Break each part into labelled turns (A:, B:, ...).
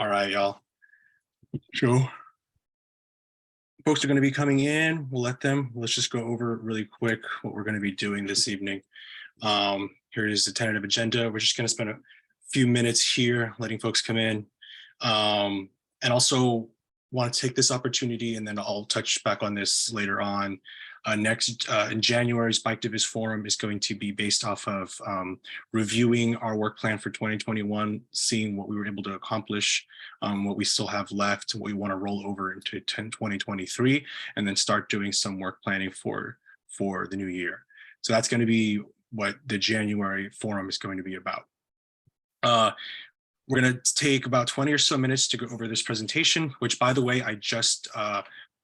A: All right, y'all. So folks are going to be coming in. We'll let them. Let's just go over really quick what we're going to be doing this evening. Here is the tentative agenda. We're just going to spend a few minutes here letting folks come in. And also want to take this opportunity, and then I'll touch back on this later on. Next, in January's Biketivist Forum is going to be based off of reviewing our work plan for 2021, seeing what we were able to accomplish, what we still have left, what we want to roll over into 2023, and then start doing some work planning for the new year. So that's going to be what the January forum is going to be about. We're going to take about 20 or so minutes to go over this presentation, which, by the way, I just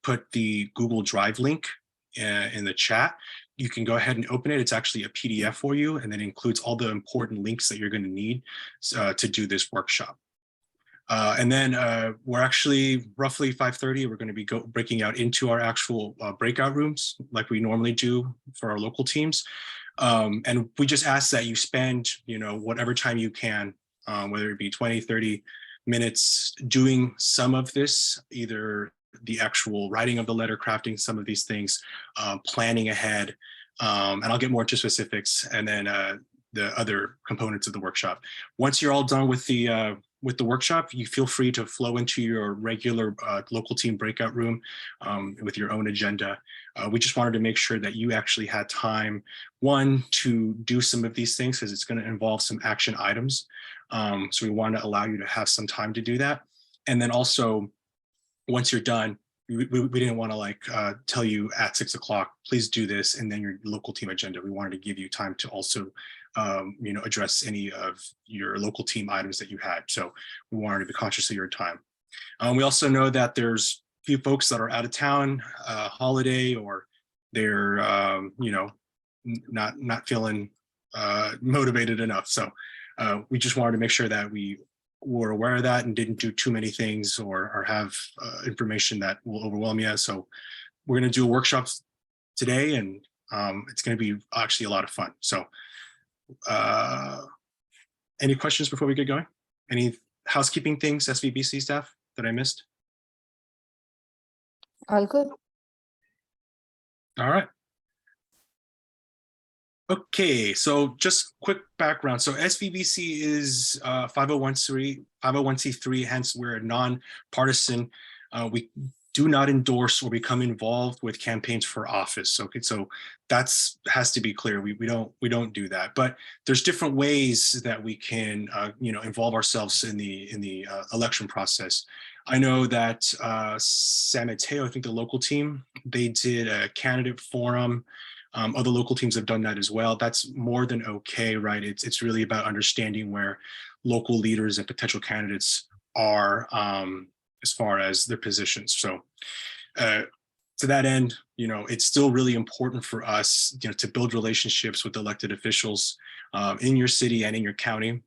A: put the Google Drive link in the chat. You can go ahead and open it. It's actually a PDF for you, and then includes all the important links that you're going to need to do this workshop. And then we're actually roughly 5:30. We're going to be breaking out into our actual breakout rooms like we normally do for our local teams. And we just ask that you spend, whatever time you can, whether it be 20, 30 minutes doing some of this, either the actual writing of the letter, crafting some of these things, planning ahead, and I'll get more into specifics, and then the other components of the workshop. Once you're all done with the workshop, you feel free to flow into your regular local team breakout room with your own agenda. We just wanted to make sure that you actually had time, one, to do some of these things, because it's going to involve some action items. So we want to allow you to have some time to do that. And then also, once you're done, we didn't want to tell you at 6 o'clock, please do this, and then your local team agenda. We wanted to give you time to also address any of your local team items that you had. So we wanted to be conscious of your time. We also know that there's a few folks that are out of town, holiday, or they're not feeling motivated enough. So we just wanted to make sure that we were aware of that and didn't do too many things or have information that will overwhelm you. So we're going to do a workshop today, and it's going to be actually a lot of fun. So any questions before we get going? Any housekeeping things, SVBC staff, that I missed?
B: All good.
A: All right. Okay, so just quick background. So SVBC is 501c3, hence we're a non-partisan. We do not endorse or become involved with campaigns for office. Okay, so that's has to be clear. We don't do that. But there's different ways that we can involve ourselves in the election process. I know that San Mateo, I think the local team, they did a candidate forum. Other local teams have done that as well. That's more than okay, right? It's really about understanding where local leaders and potential candidates are as far as their positions. So to that end, it's still really important for us, to build relationships with elected officials in your city and in your county.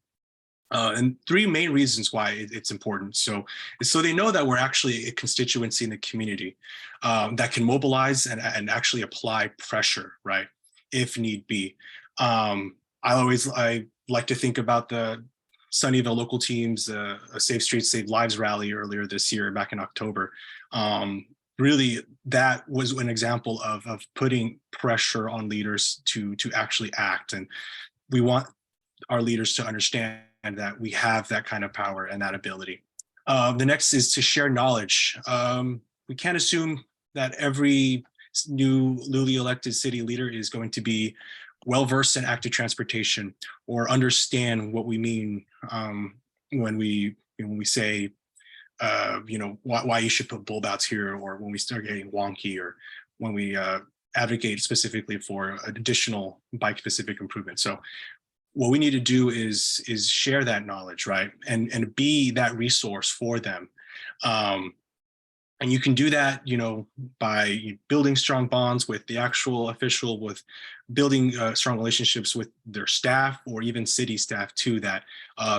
A: And three main reasons why it's important. So they know that we're actually a constituency in the community that can mobilize and actually apply pressure, right, if need be. I like to think about the Sunnyvale local teams, a Safe Streets, Save Lives rally earlier this year, back in October. Really, that was an example of putting pressure on leaders to actually act. And we want our leaders to understand that we have that kind of power and that ability. The next is to share knowledge. We can't assume that every newly elected city leader is going to be well-versed in active transportation or understand what we mean when we say, why you should put bulb outs here, or when we start getting wonky, or when we advocate specifically for additional bike-specific improvements. So what we need to do is share that knowledge, right? And be that resource for them. And you can do that, by building strong bonds with the actual official, with building strong relationships with their staff, or even city staff too, that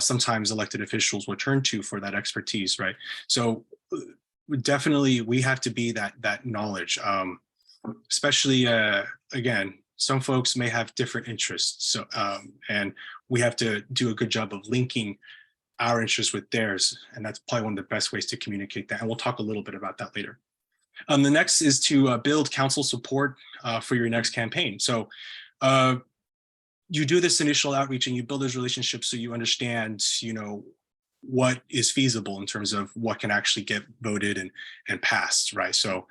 A: sometimes elected officials will turn to for that expertise, right? So definitely we have to be that knowledge, especially, again, some folks may have different interests. So, and we have to do a good job of linking our interests with theirs. And that's probably one of the best ways to communicate that. And we'll talk a little bit about that later. The next is to build council support for your next campaign. So you do this initial outreach and you build those relationships so you understand, what is feasible in terms of what can actually get voted and passed, right? So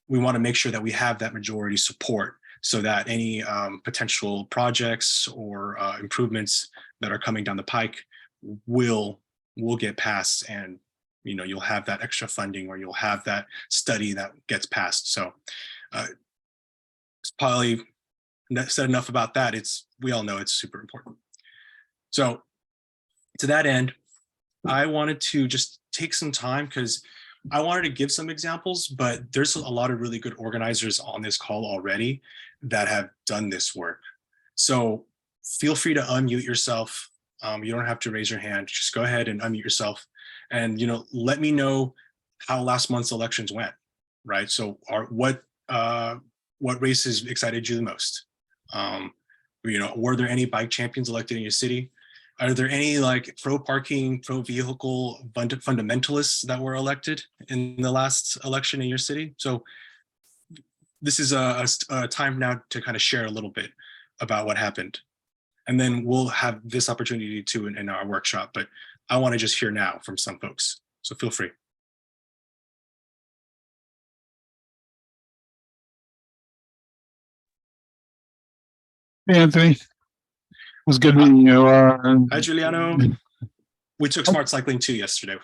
A: we want to make sure that we have that majority support so that any potential projects or improvements that are coming down the pike will get passed, and you'll have that extra funding, or you'll have that study that gets passed. So it's probably said enough about that. We all know it's super important. So to that end, I wanted to just take some time because I wanted to give some examples, but there's a lot of really good organizers on this call already that have done this work. So feel free to unmute yourself. You don't have to raise your hand. Just go ahead and unmute yourself, and let me know how last month's elections went. Right. So what races excited you the most? Were there any bike champions elected in your city? Are there any pro-parking, pro-vehicle fundamentalists that were elected in the last election in your city? So this is a time now to kind of share a little bit about what happened. And then we'll have this opportunity too in our workshop, but I want to just hear now from some folks. So feel free.
B: Hey, Anthony. It was good meeting you.
A: Hi, Giuliano. We took smart cycling too yesterday.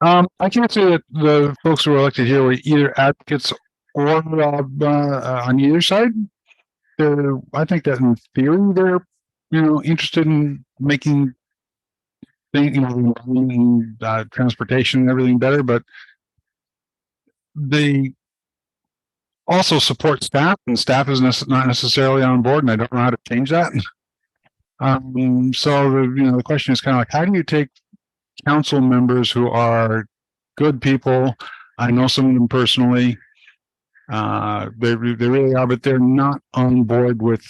B: I can't say that the folks who were elected here were either advocates or on either side. I think that in theory they're interested in making things, transportation and everything better, but they also support staff, and staff is not necessarily on board, and I don't know how to change that. So the question is kind of like, how do you take council members who are good people? I know some of them personally. They really are, but they're not on board with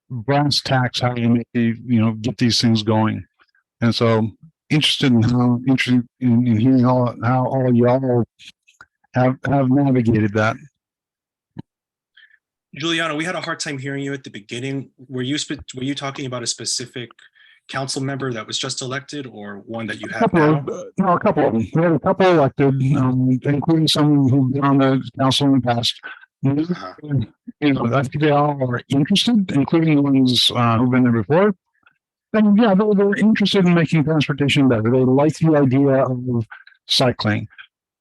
B: brass tacks how you make get these things going. And so interested in hearing how all y'all have navigated that.
A: Giuliano, we had a hard time hearing you at the beginning. Were you talking about a specific council member that was just elected, or one that you have now?
B: No, a couple of them. We had a couple elected, including some who've been on the council in the past. I think they all are interested, including the ones who've been there before. And yeah, they're interested in making transportation better. They like the idea of cycling.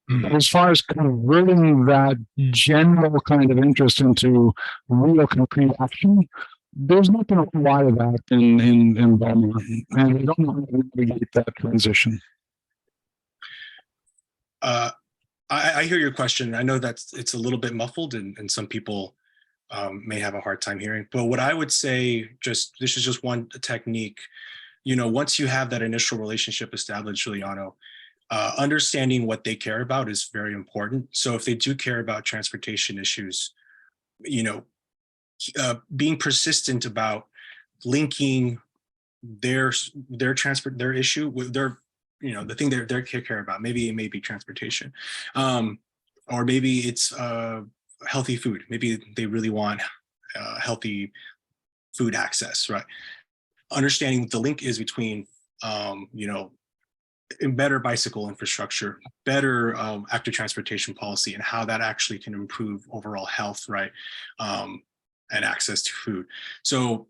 B: Mm-hmm. As far as converting that general kind of interest into real concrete action, there's not been a lot of that in Belmont, and I don't know how to navigate that transition.
A: I hear your question. I know that it's a little bit muffled, and some people may have a hard time hearing. But what I would say, this is just one technique. Once you have that initial relationship established, Giuliano, understanding what they care about is very important. So if they do care about transportation issues, being persistent about linking their issue with their, the thing they care about. Maybe it may be transportation, or maybe it's healthy food. Maybe they really want healthy food access, right? Understanding what the link is between, better bicycle infrastructure, better active transportation policy, and how that actually can improve overall health, right? And access to food. So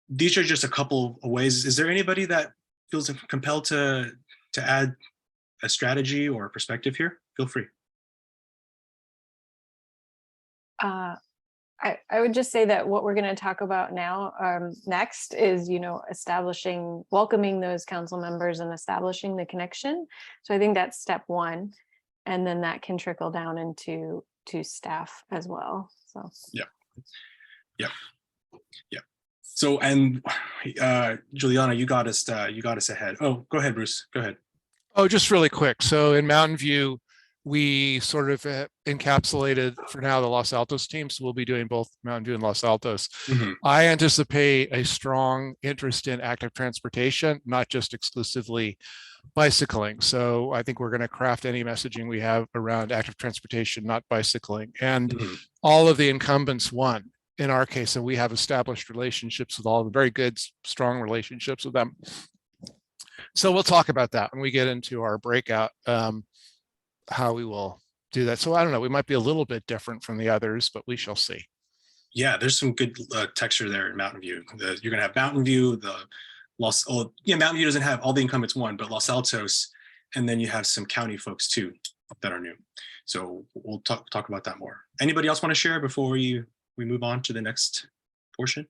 A: these are just a couple of ways. Is there anybody that feels compelled to add a strategy or a perspective here? Feel free.
C: I would just say that what we're going to talk about now next is, welcoming those council members and establishing the connection. So I think that's step one, and then that can trickle down into staff as well. So
A: yeah. So, and Juliana, you got us ahead. Oh, go ahead, Bruce. Go ahead.
D: Oh, just really quick. So in Mountain View, we sort of encapsulated for now the Los Altos team. So we'll be doing both Mountain View and Los Altos.
A: Mhm.
D: I anticipate a strong interest in active transportation, not just exclusively bicycling. So I think we're going to craft any messaging we have around active transportation, not bicycling. And
A: Mhm.
D: all of the incumbents won in our case, and we have established relationships with all of them, very good, strong relationships with them. So we'll talk about that when we get into our breakout, how we will do that. So I don't know, we might be a little bit different from the others, but we shall see.
A: Yeah, there's some good texture there in Mountain View. You're gonna have Mountain View, Mountain View doesn't have all the incumbents won, but Los Altos, and then you have some county folks too that are new. So we'll talk about that more. Anybody else want to share before we move on to the next portion?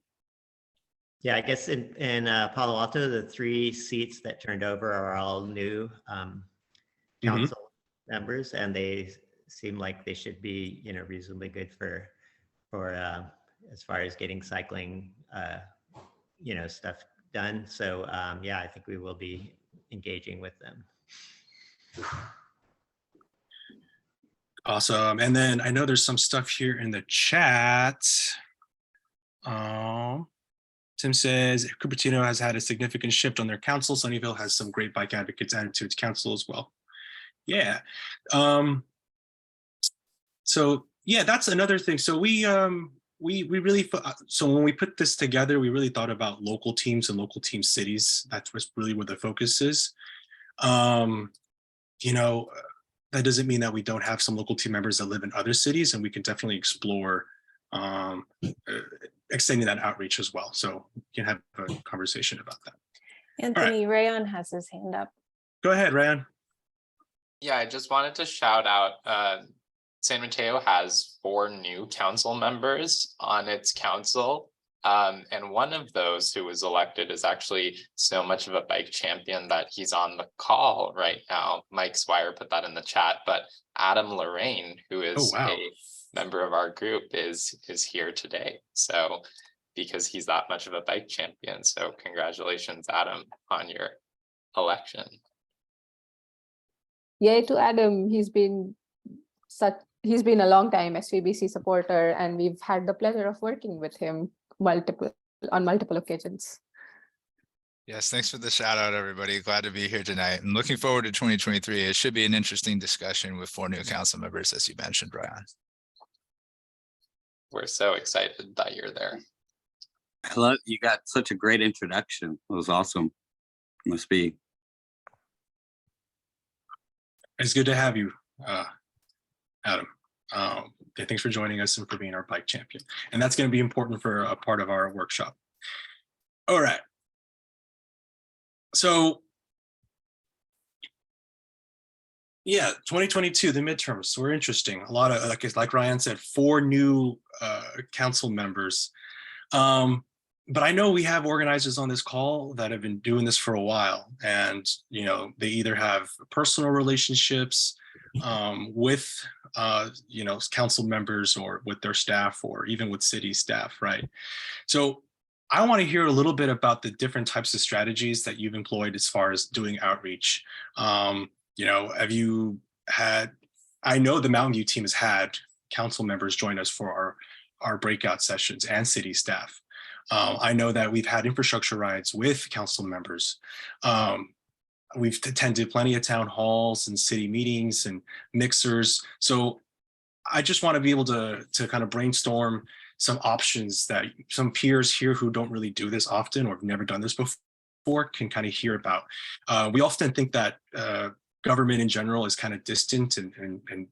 E: Yeah, I guess in Palo Alto, the 3 seats that turned over are all new council members, and they seem like they should be, reasonably good for as far as getting cycling, stuff done. So yeah, I think we will be engaging with them.
A: Awesome. And then I know there's some stuff here in the chat. Tim says Cupertino has had a significant shift on their council. Sunnyvale has some great bike advocates added to its council as well. Yeah. So yeah, that's another thing. So we really, so when we put this together, we really thought about local teams and local team cities. That's really where the focus is. That doesn't mean that we don't have some local team members that live in other cities, and we can definitely explore extending that outreach as well. So we can have a conversation about that.
C: Anthony, Rayon has his hand up.
A: Go ahead, Ryan.
F: Yeah, I just wanted to shout out San Mateo has 4 new council members on its council. And one of those who was elected is actually so much of a bike champion that he's on the call right now. Mike Swire put that in the chat, but Adam Lorraine, who is a member of our group, is here today. So because he's that much of a bike champion. So congratulations, Adam, on your election.
G: Yay to Adam. He's been a long time SVBC supporter, and we've had the pleasure of working with him on multiple occasions.
H: Yes, thanks for the shout out, everybody. Glad to be here tonight and looking forward to 2023. It should be an interesting discussion with 4 new council members, as you mentioned, Ryan.
F: We're so excited that you're there.
I: Hello, you got such a great introduction. It was awesome. Must be.
A: It's good to have you, Adam. Thanks for joining us and for being our bike champion. And that's going to be important for a part of our workshop. All right. So, yeah, 2022, the midterms were interesting. A lot of, like Ryan said, 4 new council members. But I know we have organizers on this call that have been doing this for a while, and they either have personal relationships with council members or with their staff, or even with city staff, right? So I want to hear a little bit about the different types of strategies that you've employed as far as doing outreach. Have you had, I know the Mountain View team has had council members join us for our breakout sessions and city staff. I know that we've had infrastructure rides with council members. We've attended plenty of town halls and city meetings and mixers. So I just want to be able to kind of brainstorm some options that some peers here who don't really do this often or have never done this before can kind of hear about. We often think that government in general is kind of distant and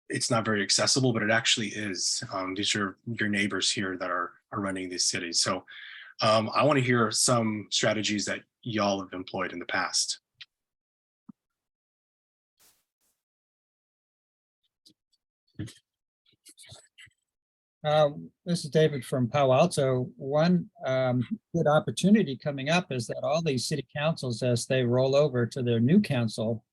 A: it's not very accessible, but it actually is. These are your neighbors here that are running these cities. So I want to hear some strategies that y'all have employed in the past.
J: This is David from Palo Alto. One good opportunity coming up is that all these city councils, as they roll over to their new council,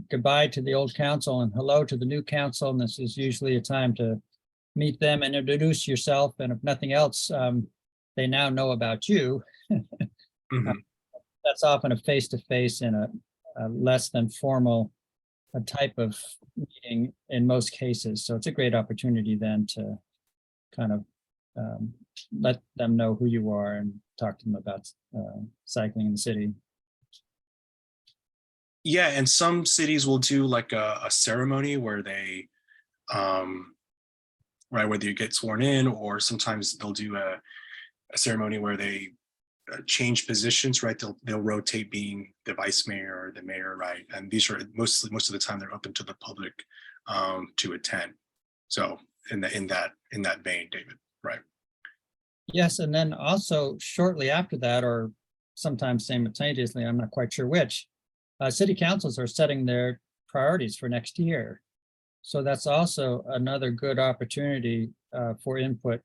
J: goodbye to the old council and hello to the new council. And this is usually a time to meet them and introduce yourself. And if nothing else, they now know about you. That's often a face-to-face in a less than formal a type of meeting in most cases. So it's a great opportunity then to kind of let them know who you are and talk to them about cycling in the city.
A: Yeah, and some cities will do like a ceremony where they, right, whether you get sworn in, or sometimes they'll do a ceremony where they change positions, right? They'll rotate being the vice mayor or the mayor, right? And these are most of the time they're open to the public to attend. So in that vein, David, right?
J: Yes, and then also shortly after that, or sometimes simultaneously, I'm not quite sure which, city councils are setting their priorities for next year. So that's also another good opportunity for input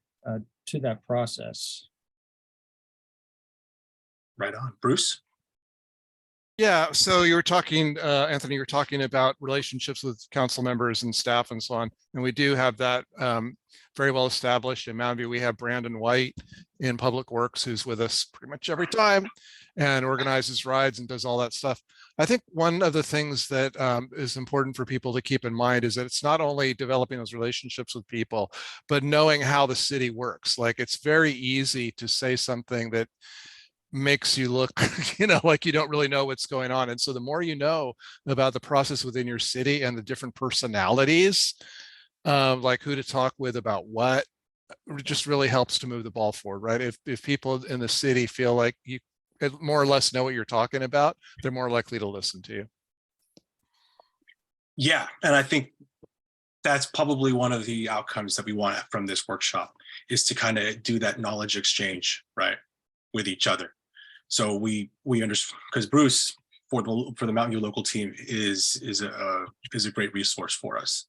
J: to that process.
A: Right on. Bruce?
D: Yeah, so you were talking, Anthony, you were talking about relationships with council members and staff and so on. And we do have that very well established in Mountain View. We have Brandon White in Public Works, who's with us pretty much every time and organizes rides and does all that stuff. I think one of the things that is important for people to keep in mind is that it's not only developing those relationships with people, but knowing how the city works. Like, it's very easy to say something that makes you look, like you don't really know what's going on. And so the more you know about the process within your city and the different personalities, like who to talk with about what, it just really helps to move the ball forward, right? If people in the city feel like you more or less know what you're talking about, they're more likely to listen to you.
A: Yeah, and I think that's probably one of the outcomes that we want from this workshop, is to kind of do that knowledge exchange, right, with each other. So we understand, because Bruce for the Mountain View local team is a great resource for us.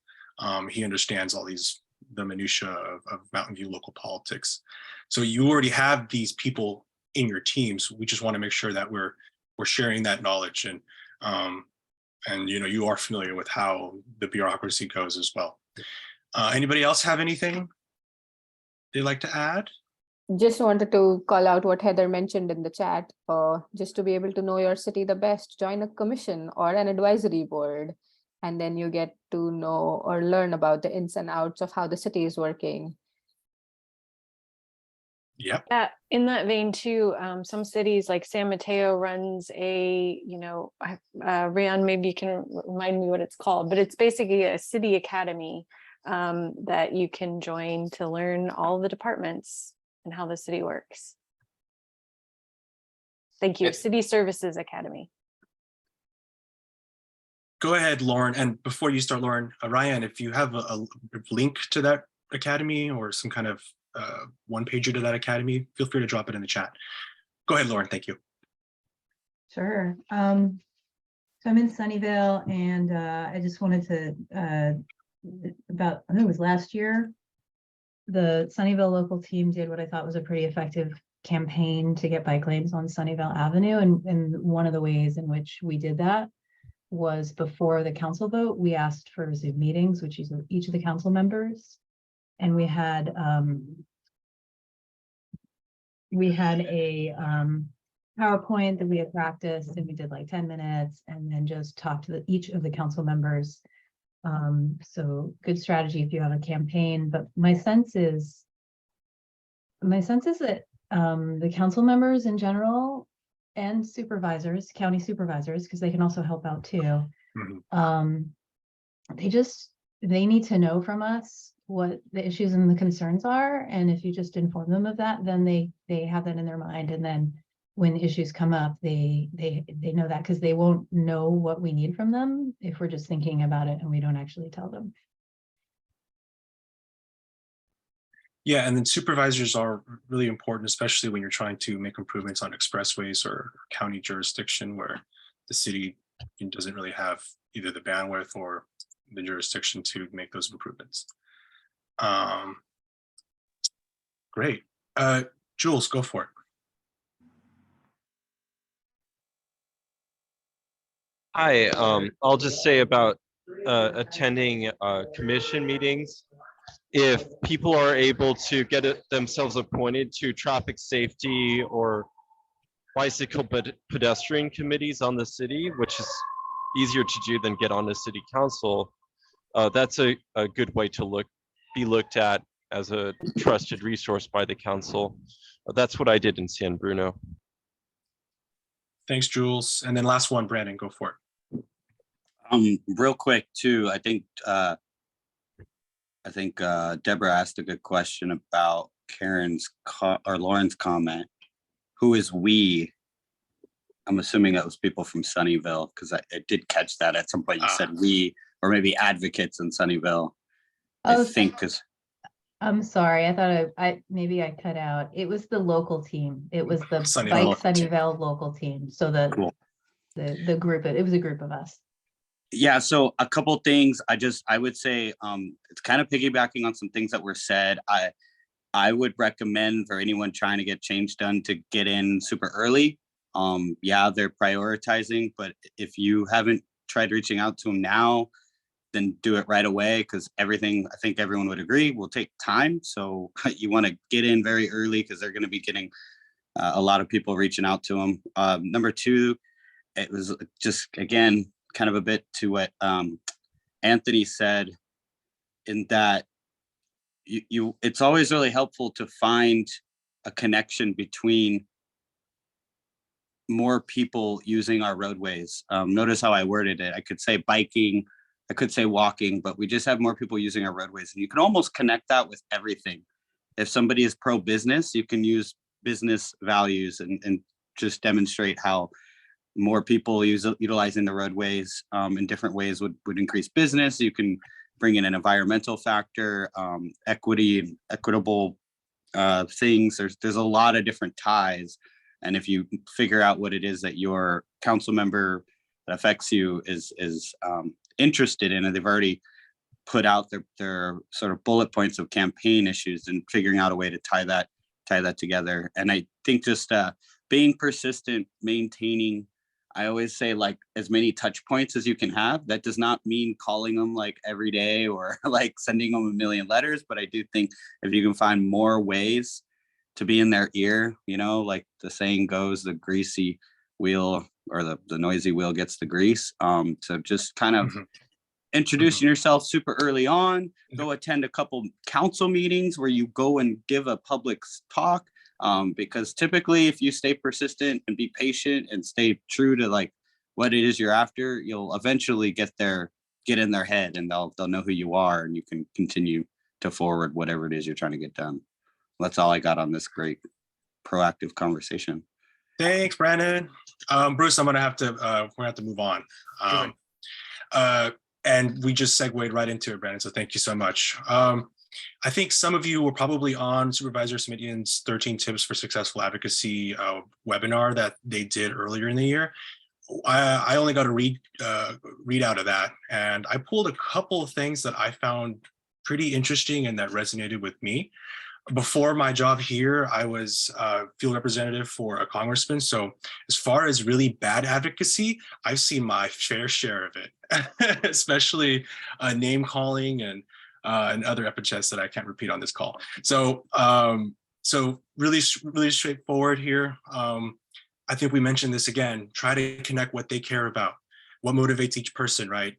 A: He understands all the minutia of Mountain View local politics. So you already have these people in your teams. We just want to make sure that we're sharing that knowledge, and you are familiar with how the bureaucracy goes as well. Anybody else have anything they'd like to add?
G: Just wanted to call out what Heather mentioned in the chat. Just to be able to know your city the best, join a commission or an advisory board, and then you get to know or learn about the ins and outs of how the city is working.
A: Yep.
C: Yeah, in that vein too, some cities like San Mateo runs a, Rian, maybe you can remind me what it's called, but it's basically a city academy that you can join to learn all the departments and how the city works. Thank you. City Services Academy.
A: Go ahead, Lauren. And before you start, Lauren, Ryan, if you have a link to that academy or some kind of one pager to that academy, feel free to drop it in the chat. Go ahead, Lauren. Thank you.
K: Sure. So I'm in Sunnyvale, and I just wanted to, I think it was last year, the Sunnyvale local team did what I thought was a pretty effective campaign to get bike lanes on Sunnyvale Avenue. And one of the ways in which we did that was before the council vote, we asked for Zoom meetings, which is each of the council members. And we had a PowerPoint that we had practiced, and we did like 10 minutes and then just talked to each of the council members. So good strategy if you have a campaign, but my sense is that the council members in general and supervisors, county supervisors, because they can also help out too.
A: Mm-hmm.
K: They need to know from us what the issues and the concerns are. And if you just inform them of that, then they have that in their mind. And then when issues come up, they know that, because they won't know what we need from them if we're just thinking about it and we don't actually tell them.
A: Yeah, and then supervisors are really important, especially when you're trying to make improvements on expressways or county jurisdiction where the city doesn't really have either the bandwidth or the jurisdiction to make those improvements. Great. Jules, go for it.
L: Hi, I'll just say about attending commission meetings. If people are able to get themselves appointed to traffic safety or bicycle pedestrian committees on the city, which is easier to do than get on the city council, that's a good way to be looked at as a trusted resource by the council. That's what I did in San Bruno.
A: Thanks, Jules. And then last one, Brandon, go for it.
I: Real quick too, I think Deborah asked a good question about or Lauren's comment. Who is we? I'm assuming that was people from Sunnyvale, because I did catch that at some point. You said we, or maybe advocates in Sunnyvale. I
K: Oh,
I: think because
K: I'm sorry. I thought maybe I cut out. It was the local team. It was the
A: Sunnyvale
K: Bike
A: local team.
K: Sunnyvale local team. So
I: Cool.
K: the group, it was a group of us.
I: Yeah, so a couple things. I would say it's kind of piggybacking on some things that were said. I would recommend for anyone trying to get change done to get in super early. Yeah, they're prioritizing, but if you haven't tried reaching out to them now, then do it right away, because everything, I think everyone would agree, will take time. So you want to get in very early, because they're going to be getting a lot of people reaching out to them. Number two, it was just, again, kind of a bit to what Anthony said, in that it's always really helpful to find a connection between more people using our roadways. Notice how I worded it. I could say biking, I could say walking, but we just have more people using our roadways. And you can almost connect that with everything. If somebody is pro-business, you can use business values and just demonstrate how more people utilizing the roadways in different ways would increase business. You can bring in an environmental factor, equity and equitable things. There's a lot of different ties. And if you figure out what it is that your council member that affects you is interested in, and they've already put out their sort of bullet points of campaign issues, and figuring out a way to tie that together. And I think just being persistent, maintaining, I always say, like, as many touch points as you can have. That does not mean calling them like every day or like sending them a million letters, but I do think if you can find more ways to be in their ear, like the saying goes, the greasy wheel or the noisy wheel gets the grease. So just kind of introducing yourself super early on, go attend a couple council meetings where you go and give a public talk. Because typically if you stay persistent and be patient and stay true to like what it is you're after, you'll eventually get in their head, and they'll know who you are, and you can continue to forward whatever it is you're trying to get done. That's all I got on this great proactive conversation.
A: Thanks, Brandon. Bruce, we're gonna have to move on. And we just segued right into it, Brandon. So thank you so much. I think some of you were probably on Supervisor Smidian's 13 Tips for Successful Advocacy webinar that they did earlier in the year. I only got a read out of that, and I pulled a couple of things that I found pretty interesting and that resonated with me. Before my job here, I was a field representative for a congressman. So as far as really bad advocacy, I've seen my fair share of it, especially name calling and other epithets that I can't repeat on this call. So really straightforward here. I think we mentioned this again, try to connect what they care about, what motivates each person, right?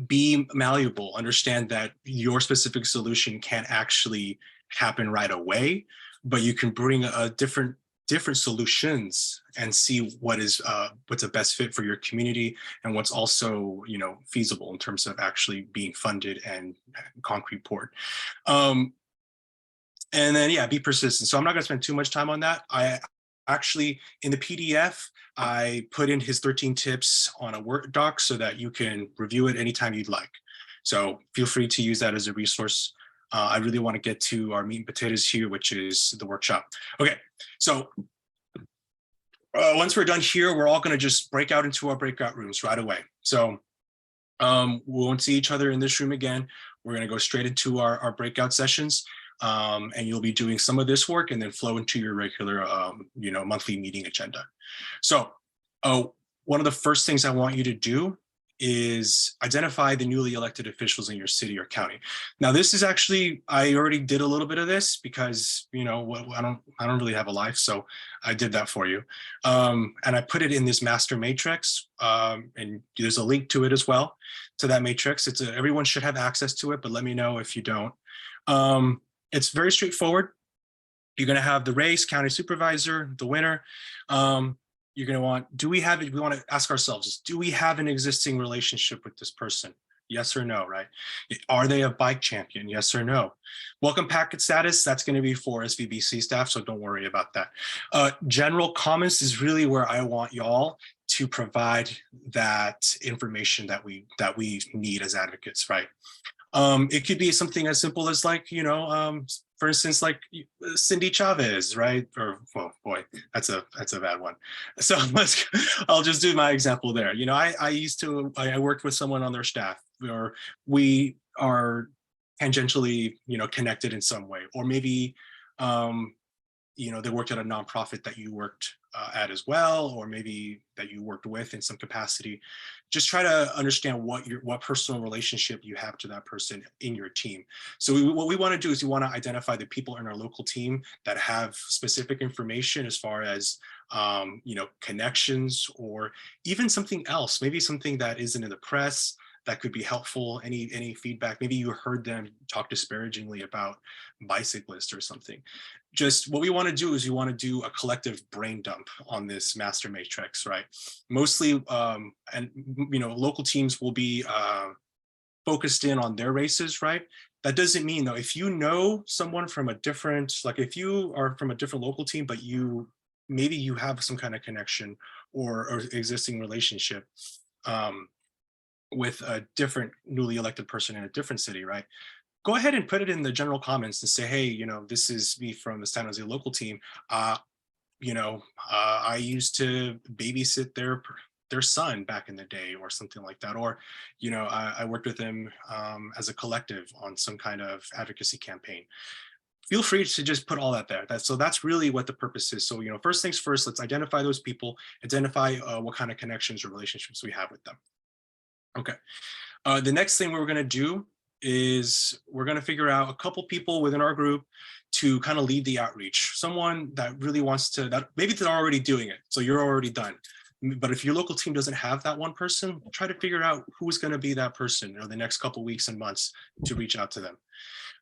A: Be malleable, understand that your specific solution can't actually happen right away, but you can bring a different solutions and see what's a best fit for your community, and what's also feasible in terms of actually being funded and concrete poured. And then be persistent. So I'm not going to spend too much time on that. I actually, in the PDF, I put in his 13 tips on a Word doc so that you can review it anytime you'd like. So feel free to use that as a resource. I really want to get to our meat and potatoes here, which is the workshop. Okay, so once we're done here, we're all going to just break out into our breakout rooms right away. So we won't see each other in this room again. We're going to go straight into our breakout sessions. And you'll be doing some of this work and then flow into your regular, monthly meeting agenda. So one of the first things I want you to do is identify the newly elected officials in your city or county. Now, this is actually, I already did a little bit of this because, you know, I don't really have a life, so I did that for you. And I put it in this master matrix, and there's a link to it as well, to that matrix. Everyone should have access to it, but let me know if you don't. It's very straightforward. You're going to have the race, county supervisor, the winner. You're going to want, we want to ask ourselves, do we have an existing relationship with this person? Yes or no, right? Are they a bike champion? Yes or no? Welcome packet status, that's going to be for SVBC staff, so don't worry about that. General comments is really where I want y'all to provide that information that we need as advocates, right? It could be something as simple as like, you know, for instance, like Cindy Chavez, right? Or, well, boy, that's a bad one. So I'll just do my example there. You know, I worked with someone on their staff, or we are tangentially, you know, connected in some way, or maybe, you know, they worked at a nonprofit that you worked at as well, or maybe that you worked with in some capacity. Just try to understand what personal relationship you have to that person in your team. So what we want to do is we want to identify the people in our local team that have specific information as far as you know, connections, or even something else, maybe something that isn't in the press that could be helpful. Any feedback, maybe you heard them talk disparagingly about bicyclists or something. Just what we want to do is we want to do a collective brain dump on this master matrix, right? Mostly, and you know, local teams will be focused in on their races, right? That doesn't mean though, if you know someone from a different, like if you are from a different local team, but maybe you have some kind of connection or existing relationship with a different newly elected person in a different city, right? Go ahead and put it in the general comments and say, hey, you know, this is me from the San Jose local team. You know, I used to babysit their son back in the day, or something like that. Or, you know, I worked with them as a collective on some kind of advocacy campaign. Feel free to just put all that there. So that's really what the purpose is. So, you know, first things first, let's identify those people, identify what kind of connections or relationships we have with them. Okay. The next thing we're going to do is we're going to figure out a couple people within our group to kind of lead the outreach. Someone that really wants to, that maybe they're already doing it, so you're already done. But if your local team doesn't have that one person, try to figure out who's going to be that person, you know, the next couple weeks and months to reach out to them.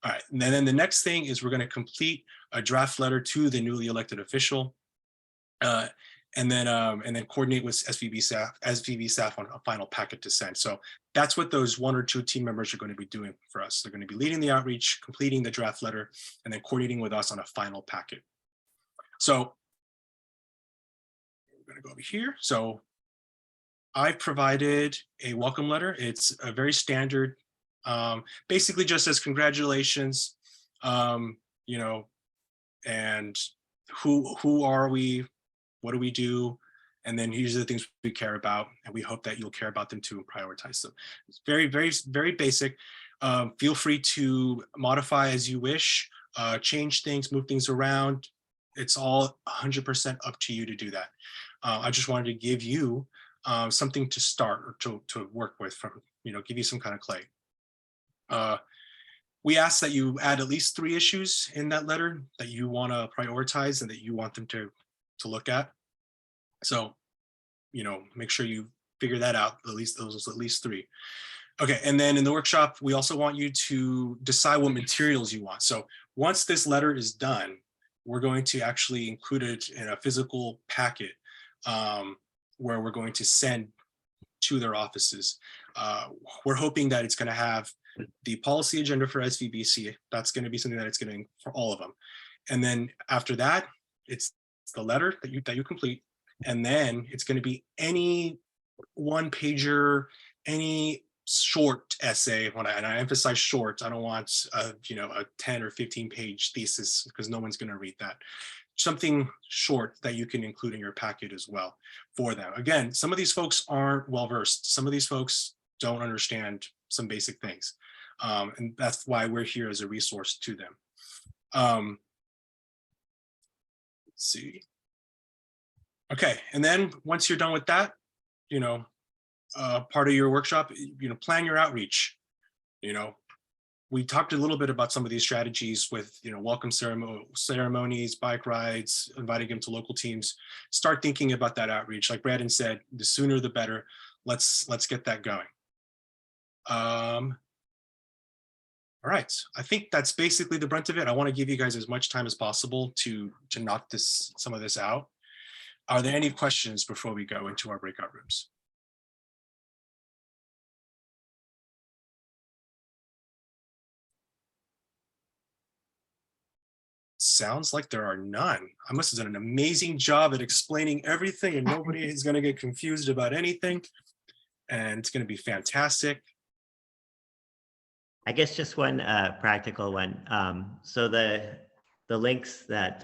A: All right, and then the next thing is we're going to complete a draft letter to the newly elected official. And then coordinate with SVB staff on a final packet to send. So that's what those 1 or 2 team members are going to be doing for us. They're going to be leading the outreach, completing the draft letter, and then coordinating with us on a final packet. So we're going to go over here. So I've provided a welcome letter. It's a very standard, basically just says congratulations, you know, and who are we? What do we do? And then these are the things we care about, and we hope that you'll care about them too and prioritize them. It's very, very, very basic. Feel free to modify as you wish, change things, move things around. It's all 100% up to you to do that. I just wanted to give you something to start or to work with, from, you know, give you some kind of clay. We ask that you add at least 3 issues in that letter that you want to prioritize and that you want them to look at. So, you know, make sure you figure that out, at least those at least 3. Okay, and then in the workshop, we also want you to decide what materials you want. So once this letter is done, we're going to actually include it in a physical packet where we're going to send to their offices. We're hoping that it's going to have the policy agenda for SVBC. That's going to be something that it's going to for all of them. And then after that, it's the letter that you complete, and then it's going to be any 1-pager, any short essay. And I emphasize short. I don't want you know, a 10 or 15-page thesis, because no one's going to read that. Something short that you can include in your packet as well for them. Again, some of these folks aren't well versed. Some of these folks don't understand some basic things, and that's why we're here as a resource to them. Let's see. Okay, and then once you're done with that, you know, part of your workshop, plan your outreach. We talked a little bit about some of these strategies with, welcome ceremonies, bike rides, inviting them to local teams. Start thinking about that outreach. Like Brandon said, the sooner the better. Let's get that going. All right, I think that's basically the brunt of it. I want to give you guys as much time as possible to knock some of this out. Are there any questions before we go into our breakout rooms? Sounds like there are none. I must have done an amazing job at explaining everything, and nobody is going to get confused about anything. And it's going to be fantastic.
E: I guess just one practical one. So the links that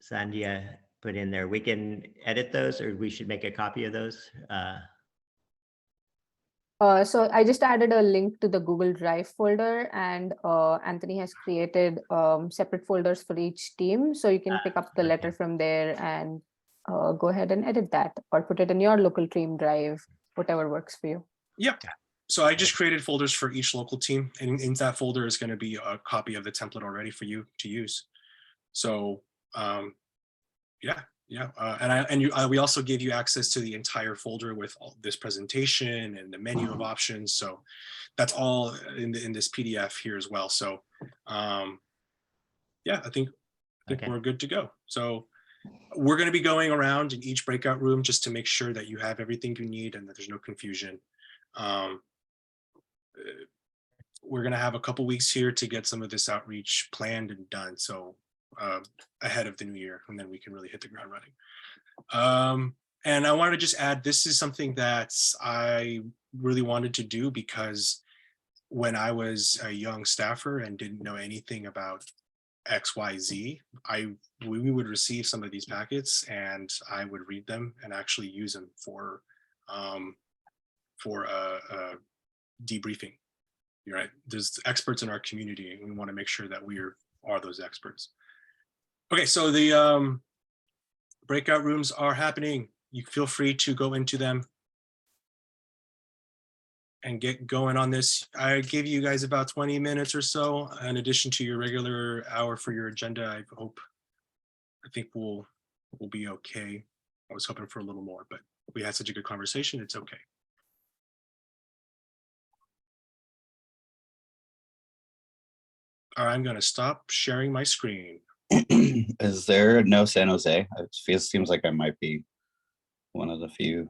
E: Sandhya put in there, we can edit those, or we should make a copy of those.
G: So I just added a link to the Google Drive folder, and Anthony has created separate folders for each team. So you can pick up the letter from there and go ahead and edit that, or put it in your local team drive, whatever works for you.
A: Yep. So I just created folders for each local team, and in that folder is going to be a copy of the template already for you to use. So we also gave you access to the entire folder with all this presentation and the menu of options. So that's all in this PDF here as well. So I think we're good to go. So we're going to be going around in each breakout room just to make sure that you have everything you need and that there's no confusion. We're going to have a couple weeks here to get some of this outreach planned and done. So ahead of the new year, and then we can really hit the ground running. And I wanted to just add, this is something that I really wanted to do because when I was a young staffer and didn't know anything about XYZ, we would receive some of these packets and I would read them and actually use them for a debriefing. You're right. There's experts in our community, and we want to make sure that we are those experts. Okay, so the breakout rooms are happening. You feel free to go into them and get going on this. I gave you guys about 20 minutes or so in addition to your regular hour for your agenda. I think we'll be okay. I was hoping for a little more, but we had such a good conversation. It's okay. All right, I'm going to stop sharing my screen.
I: Is there no San Jose? It seems like I might be one of the few.